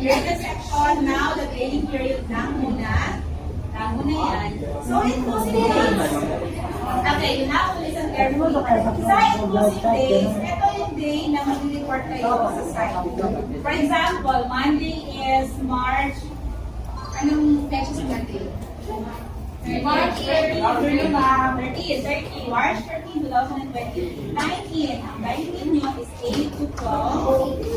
Here's the section now, the training period lang muna. Lang muna yan. So, inclusive days. Okay, you have to listen carefully. Sa inclusive days, ito yung day na mag-report kayo sa site. For example, Monday is March. Anong pecha sa Monday? March 30, March 13, 2020. 19. Ang 19 nyo is 8 to 12.